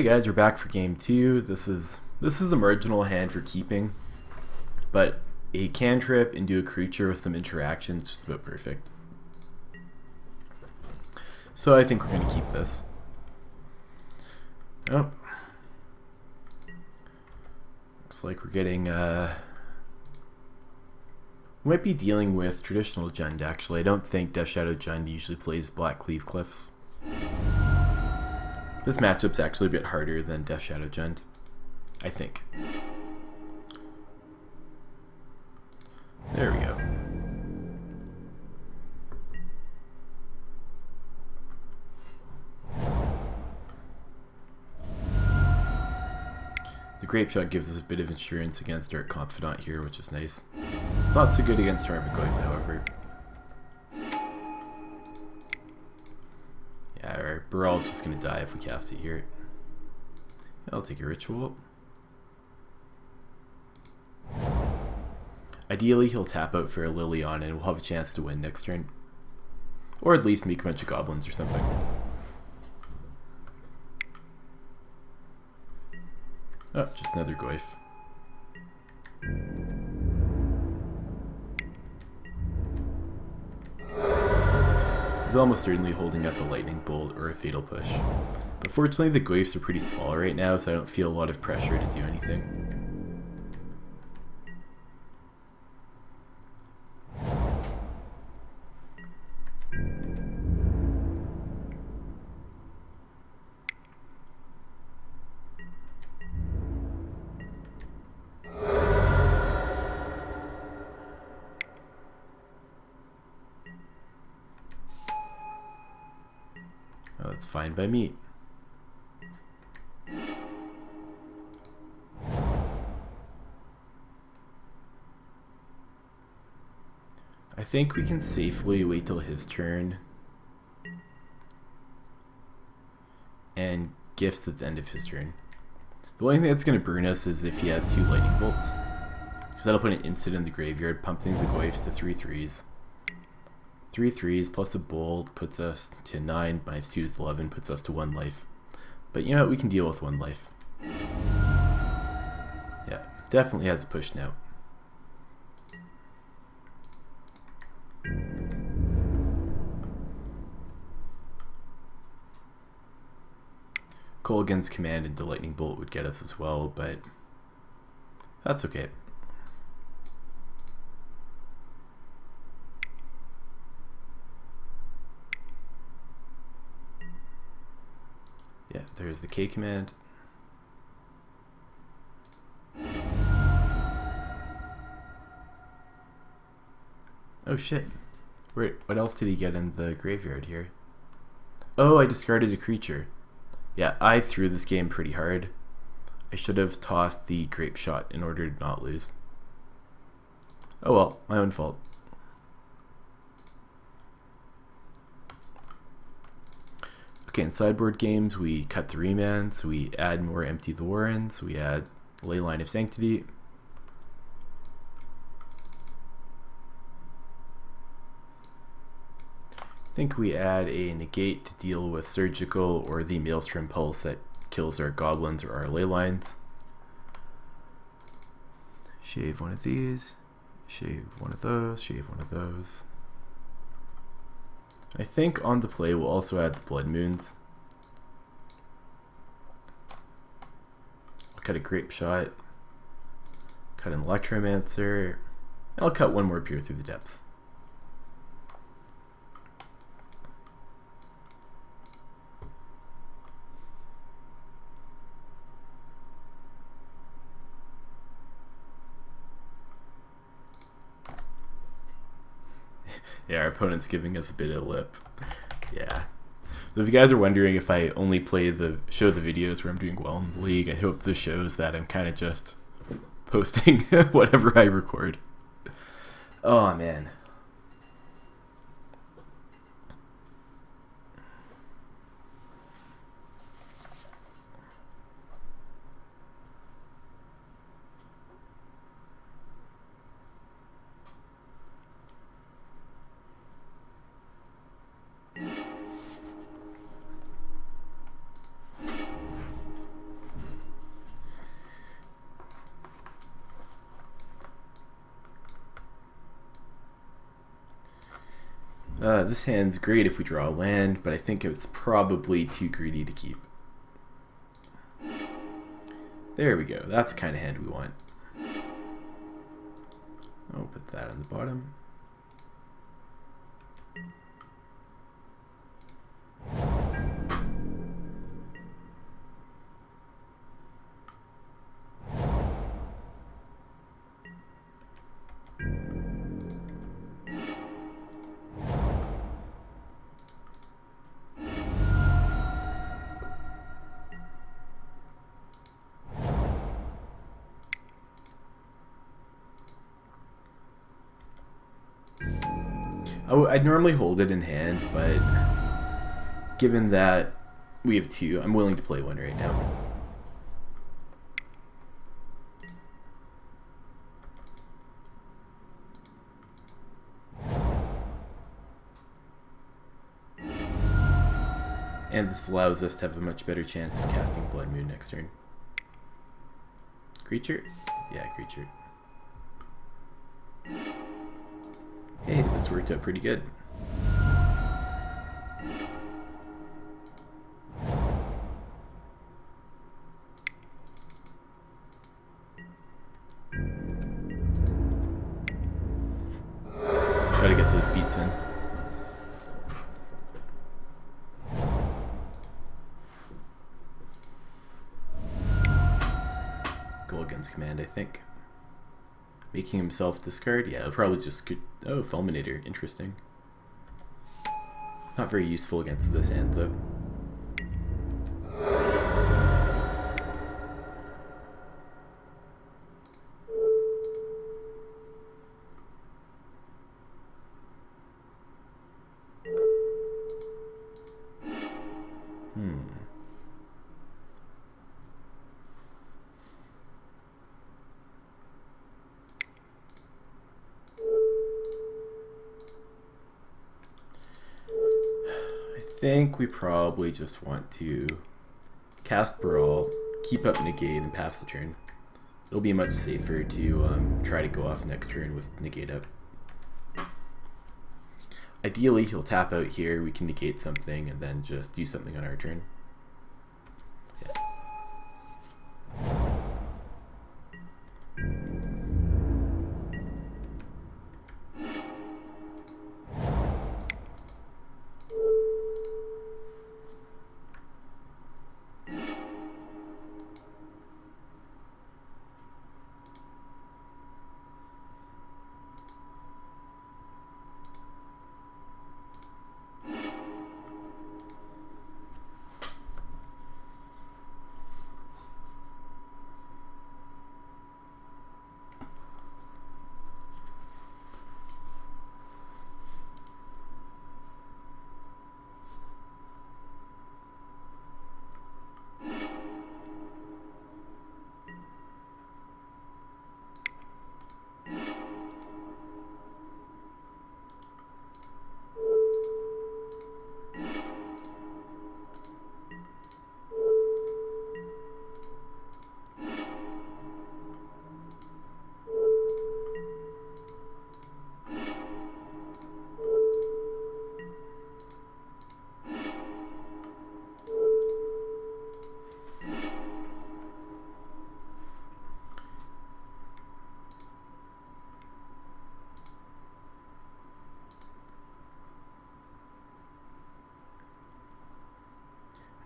Hey guys, we're back for game two. This is the marginal hand for keeping, but a cantrip into a creature with some interactions is just about perfect. So I think we're gonna keep this. Oh, looks like we're getting we might be dealing with traditional Jund actually. I don't think Death Shadow Jund usually plays Black Cleave Cliffs. This matchup's actually a bit harder than Death Shadow Jund, I think. There we go. The Grape Shot gives us a bit of insurance against Dark Confidant here, which is nice. Not so good against Armagoyf, however. Yeah, our Baral's just gonna die if we cast it here. I'll take a Ritual. Ideally, he'll tap out for a Lilion and we'll have a chance to win next turn. Or at least make a bunch of goblins or something. Oh, just another Goyf. He's almost certainly holding up a Lightning Bolt or a Fatal Push. But fortunately the Goyfs are pretty small right now, so I don't feel a lot of pressure to do anything. Oh, that's fine by me. I think we can safely wait till his turn and gifts at the end of his turn. The only thing that's going to burn us is if he has two Lightning Bolts, because that'll put an instant in the graveyard, pumping the Goyfs to 3/3s. 3/3s plus a bolt puts us to 9, minus 2 is 11, puts us to 1 life. But you know what, we can deal with 1 life. Yeah, definitely has a push now. Kolaghan's Command into Lightning Bolt would get us as well, but that's okay. Yeah, there's the K command. Oh shit. Wait, what else did he get in the graveyard here? Oh, I discarded a creature. Yeah, I threw this game pretty hard. I should have tossed the Grape Shot in order to not lose. Oh well, my own fault. Okay, in sideboard games, we cut the remands, we add more Empty the Warrens, we add Leyline of Sanctity. I think we add a negate to deal with Surgical or the Maelstrom Pulse that kills our goblins or our Leylines. Shave one of these, shave one of those, shave one of those. I think on the play we'll also add the Blood Moons. I'll cut a Grape Shot, cut an Electromancer, I'll cut one more Peer Through the Depths. Yeah, our opponent's giving us a bit of lip. Yeah. So if you guys are wondering if I only show the videos where I'm doing well in the league, I hope this shows that I'm kind of just posting whatever I record. Oh man. This hand's great if we draw a land, but I think it's probably too greedy to keep. There we go. That's the kind of hand we want. I'll put that on the bottom. I'd normally hold it in hand, but given that we have two, I'm willing to play one right now. And this allows us to have a much better chance of casting Blood Moon next turn. Creature? Yeah, creature. Hey, this worked out pretty good. Gotta get those beats in. Go against command, I think. Making himself discard? Yeah, probably just... Oh, Fulminator. Interesting. Not very useful against this hand, though. I think we probably just want to cast Brawl, keep up Negate, and pass the turn. It'll be much safer to try to go off next turn with Negate up. Ideally, he'll tap out here, we can negate something, and then just do something on our turn. Yeah.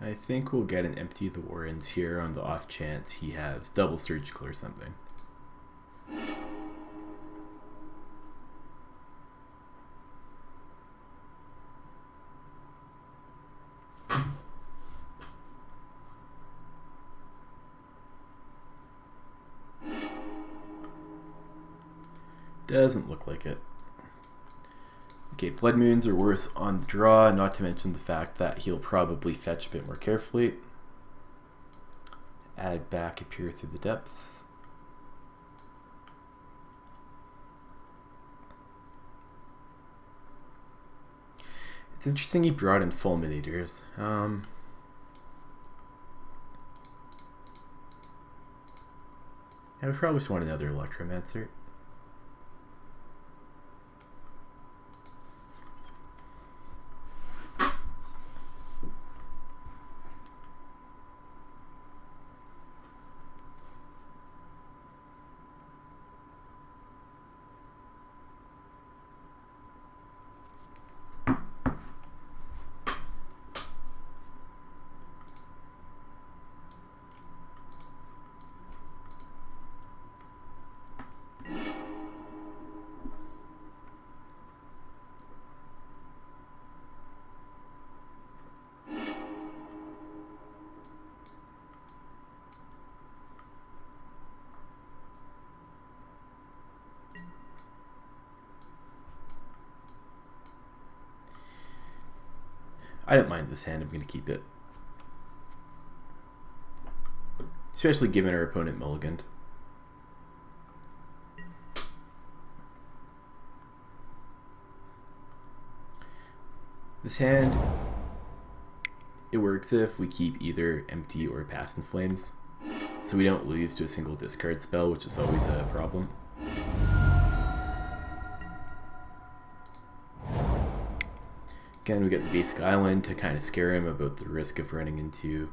I think we'll get an Empty the Warrens here on the off chance he has double surgical or something. Doesn't look like it. Okay, Blood Moons are worse on the draw, not to mention the fact that he'll probably fetch a bit more carefully. Add back a Peer Through the Depths. It's interesting he brought in Fulminators. I would probably just want another Electromancer. I don't mind this hand, I'm going to keep it. Especially given our opponent mulliganed. This hand, it works if we keep either empty or Past in Flames, so we don't lose to a single discard spell, which is always a problem. Again, we get the basic island to kind of scare him about the risk of running into...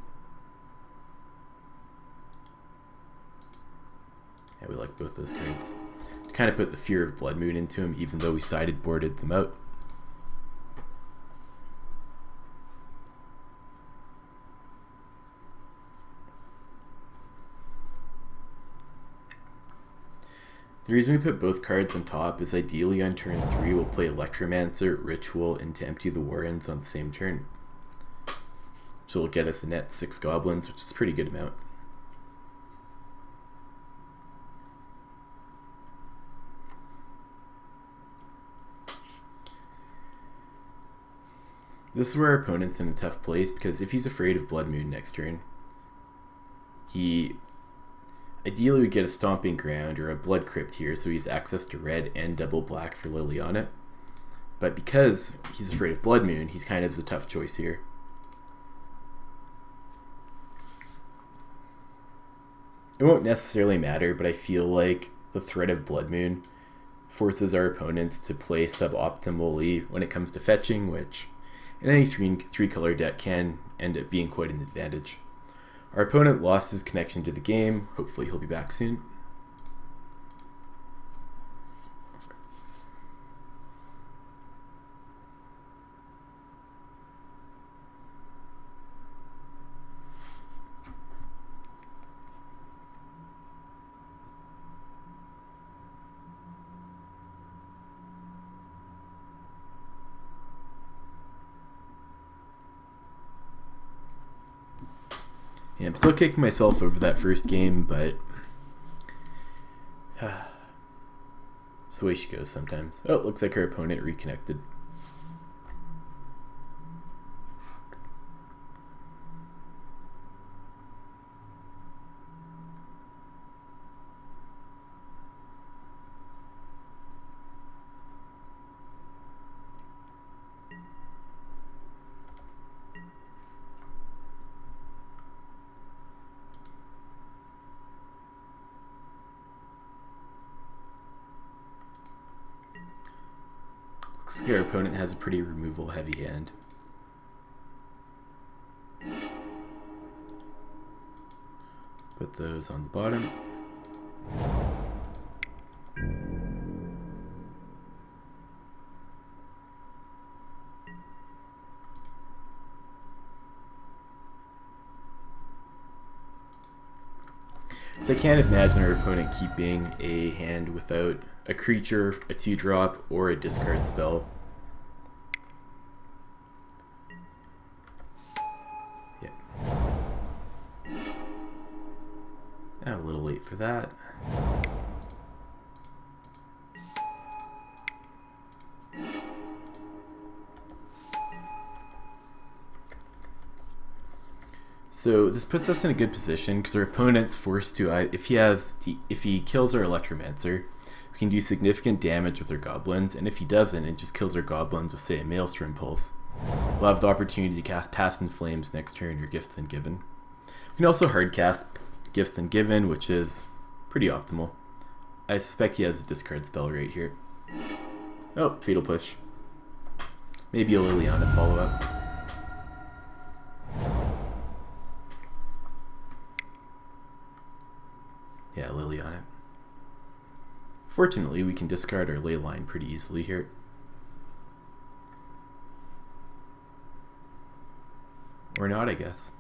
Yeah, we like both those cards. To kind of put the fear of Blood Moon into him, even though we sideboarded them out. The reason we put both cards on top is ideally on turn 3 we'll play Electromancer, Ritual, and to empty the Warrens on the same turn. So it'll get us a net 6 goblins, which is a pretty good amount. This is where our opponent's in a tough place, because if he's afraid of Blood Moon next turn, he ideally would get a Stomping Ground or a Blood Crypt here, so he has access to red and double black for Liliana. But because he's afraid of Blood Moon, he's kind of a tough choice here. It won't necessarily matter, but I feel like the threat of Blood Moon forces our opponents to play suboptimally when it comes to fetching, which in any three color deck can end up being quite an advantage. Our opponent lost his connection to the game. Hopefully he'll be back soon. Yeah, I'm still kicking myself over that first game, but it's the way she goes sometimes. Oh, it looks like her opponent reconnected. Looks like our opponent has a pretty removal heavy hand. Put those on the bottom. So I can't imagine our opponent keeping a hand without a creature, a 2-drop, or a discard spell. Yeah. A little late for that. So this puts us in a good position because our opponent's forced to, if he kills our Electromancer, we can do significant damage with our goblins, and if he doesn't, it just kills our goblins with, say, a Maelstrom Pulse. We'll have the opportunity to cast Past in Flames next turn or Gifts Ungiven. We can also hard cast Gifts Ungiven, which is pretty optimal. I suspect he has a discard spell right here. Oh, Fatal Push. Maybe a Liliana follow-up. Yeah, Liliana. Fortunately, we can discard our ley line pretty easily here. Or not, I guess.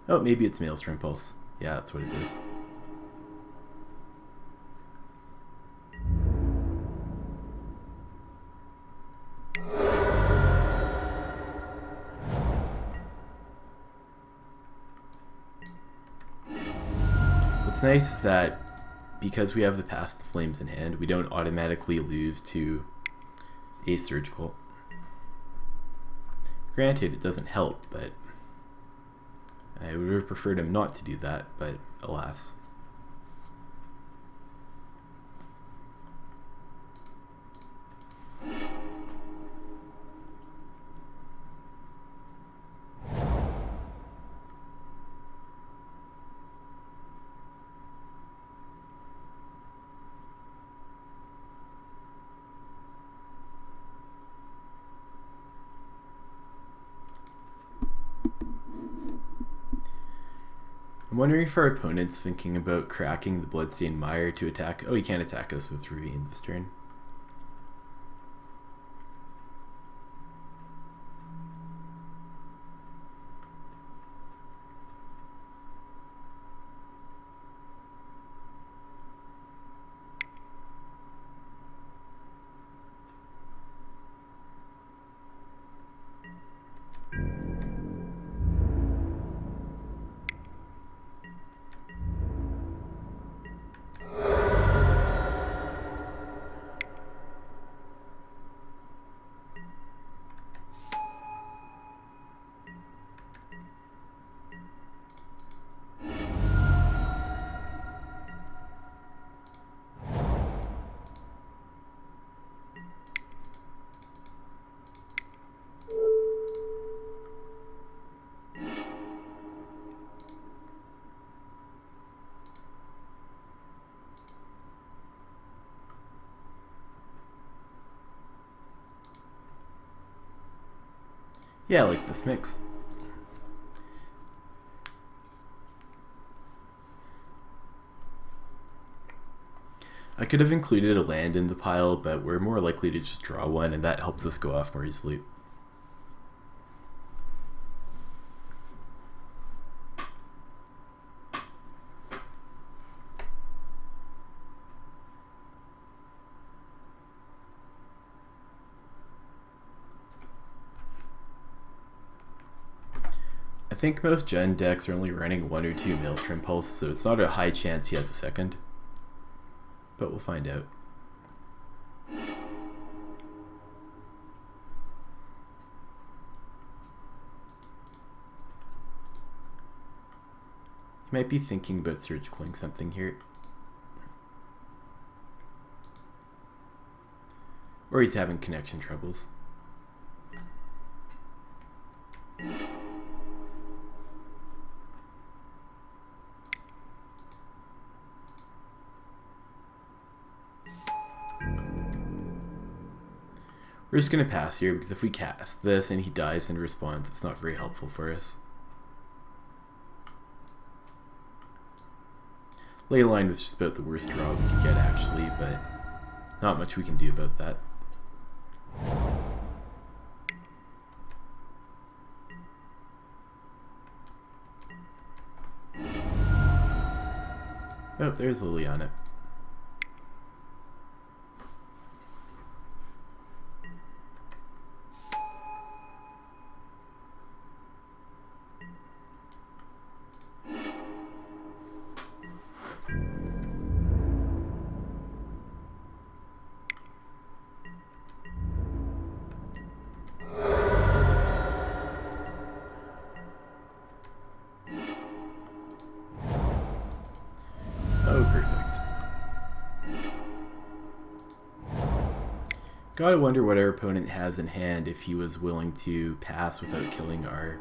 Oh, maybe it's Maelstrom Pulse. Yeah, that's what it is. What's nice is that because we have the Past Flames in hand, we don't automatically lose to a Surgical. Granted, it doesn't help, but I would have preferred him not to do that, but alas. I'm wondering if our opponent's thinking about cracking the Bloodstained Mire to attack. Oh, he can't attack us with Ravine this turn. Yeah, I like this mix. I could have included a land in the pile, but we're more likely to just draw one, and that helps us go off more easily. I think most Gen decks are only running 1 or 2 Maelstrom Pulse, so it's not a high chance he has a second. But we'll find out. He might be thinking about surgicaling something here. Or he's having connection troubles. We're just going to pass here, because if we cast this and he dies in response, it's not very helpful for us. Ley Line was just about the worst draw we could get, actually, but not much we can do about that. Oh, there's Liliana. Gotta wonder what our opponent has in hand if he was willing to pass without killing our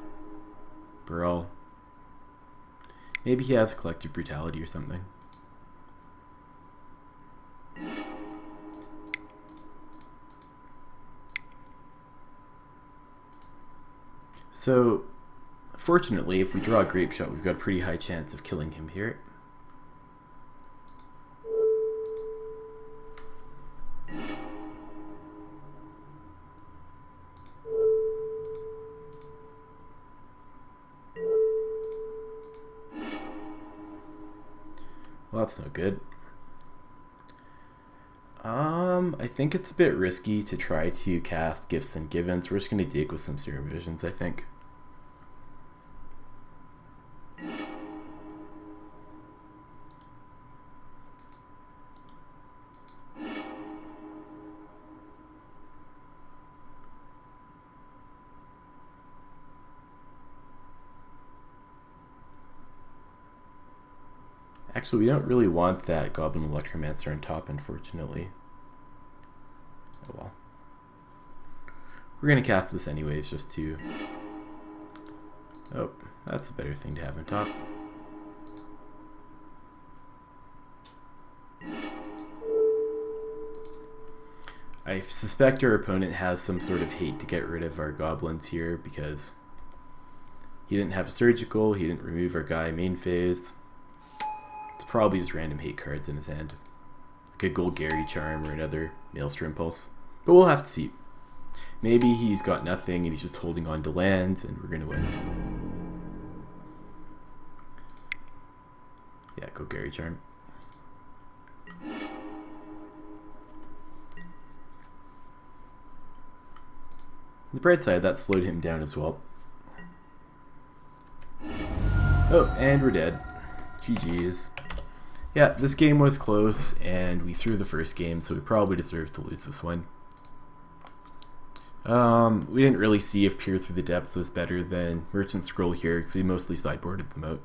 Brawl. Maybe he has Collective Brutality or something. So, fortunately, if we draw a Grape Shot, we've got a pretty high chance of killing him here. Well, that's no good. I think it's a bit risky to try to cast Gifts and Givens. We're just going to dig with some Serum Visions, I think. Actually, we don't really want that Goblin Electromancer on top, unfortunately. Oh well. We're going to cast this anyways, just to... Oh, that's a better thing to have on top. I suspect our opponent has some sort of hate to get rid of our goblins here because he didn't have a surgical, he didn't remove our guy main phase. It's probably just random hate cards in his hand. Like a Golgari Charm or another Maelstrom Pulse. But we'll have to see. Maybe he's got nothing and he's just holding on to lands and we're going to win. Yeah, Golgari Charm. On the bright side, that slowed him down as well. Oh, and we're dead. GG's. Yeah, this game was close, and we threw the first game, so we probably deserved to lose this one. We didn't really see if Peer Through the Depths was better than Merchant Scroll here, because we mostly sideboarded them out.